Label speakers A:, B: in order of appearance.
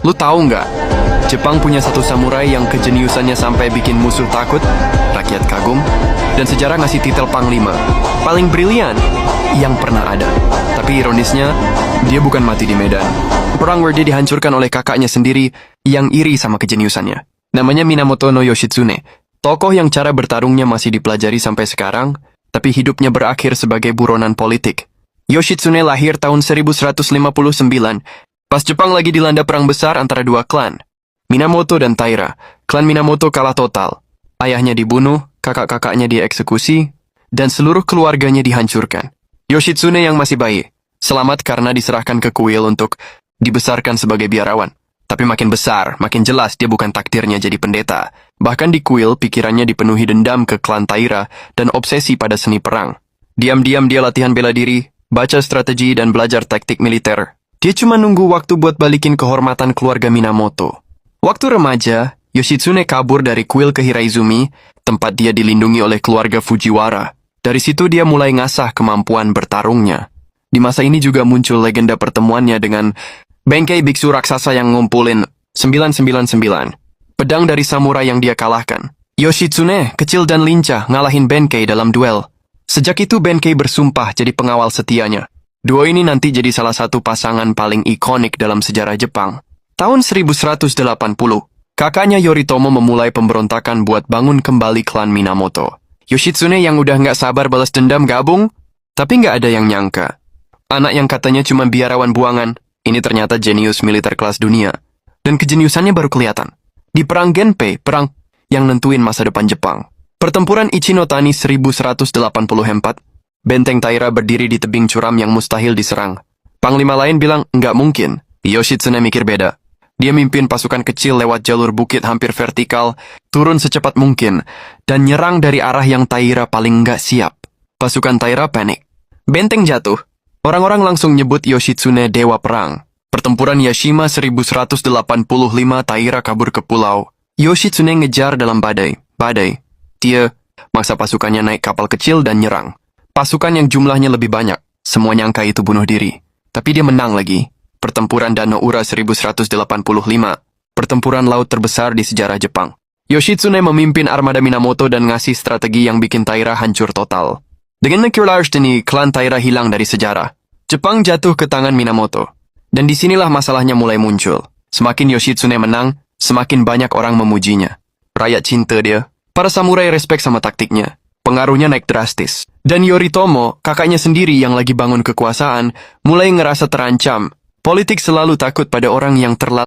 A: Lu tahu nggak? Jepang punya satu samurai yang kejeniusannya sampai bikin musuh takut, rakyat kagum, dan sejarah ngasih titel Panglima paling brilian yang pernah ada. Tapi ironisnya, dia bukan mati di medan. Perang where dia dihancurkan oleh kakaknya sendiri yang iri sama kejeniusannya. Namanya Minamoto no Yoshitsune. Tokoh yang cara bertarungnya masih dipelajari sampai sekarang, tapi hidupnya berakhir sebagai buronan politik. Yoshitsune lahir tahun 1159, pas Jepang lagi dilanda perang besar antara dua klan, Minamoto dan Taira. Klan Minamoto kalah total. Ayahnya dibunuh, kakak-kakaknya dieksekusi, dan seluruh keluarganya dihancurkan. Yoshitsune yang masih bayi, selamat karena diserahkan ke kuil untuk dibesarkan sebagai biarawan. Tapi makin besar, makin jelas dia bukan takdirnya jadi pendeta. Bahkan di kuil, pikirannya dipenuhi dendam ke klan Taira dan obsesi pada seni perang. Diam-diam dia latihan bela diri, baca strategi, dan belajar taktik militer. Dia cuma nunggu waktu buat balikin kehormatan keluarga Minamoto. Waktu remaja, Yoshitsune kabur dari kuil ke Hiraizumi, tempat dia dilindungi oleh keluarga Fujiwara. Dari situ dia mulai ngasah kemampuan bertarungnya. Di masa ini juga muncul legenda pertemuannya dengan Benkei biksu raksasa yang ngumpulin 999. Pedang dari samurai yang dia kalahkan. Yoshitsune, kecil dan lincah, ngalahin Benkei dalam duel. Sejak itu Benkei bersumpah jadi pengawal setianya. Duo ini nanti jadi salah satu pasangan paling ikonik dalam sejarah Jepang. Tahun 1180, kakaknya Yoritomo memulai pemberontakan buat bangun kembali klan Minamoto. Yoshitsune yang udah nggak sabar balas dendam gabung, tapi nggak ada yang nyangka. Anak yang katanya cuma biarawan buangan, ini ternyata jenius militer kelas dunia. Dan kejeniusannya baru kelihatan. Di Perang Genpei, perang yang nentuin masa depan Jepang. Pertempuran Ichinotani 1184, benteng Taira berdiri di tebing curam yang mustahil diserang. Panglima lain bilang, nggak mungkin. Yoshitsune mikir beda. Dia mimpin pasukan kecil lewat jalur bukit hampir vertikal, turun secepat mungkin, dan nyerang dari arah yang Taira paling nggak siap. Pasukan Taira panik. Benteng jatuh. Orang-orang langsung nyebut Yoshitsune dewa perang. Pertempuran Yashima 1185, Taira kabur ke pulau. Yoshitsune ngejar dalam badai. Dia maksa pasukannya naik kapal kecil dan nyerang. Pasukan yang jumlahnya lebih banyak. Semua nyangka itu bunuh diri. Tapi dia menang lagi. Pertempuran Danno Ura 1185, pertempuran laut terbesar di sejarah Jepang. Yoshitsune memimpin armada Minamoto dan ngasih strategi yang bikin Taira hancur total. Dengan Killars ini, klan Taira hilang dari sejarah. Jepang jatuh ke tangan Minamoto. Dan disinilah masalahnya mulai muncul. Semakin Yoshitsune menang, semakin banyak orang memujinya. Rakyat cinta dia. Para samurai respek sama taktiknya. Pengaruhnya naik drastis. Dan Yoritomo, kakaknya sendiri yang lagi bangun kekuasaan, mulai ngerasa terancam. Politik selalu takut pada orang yang terlalu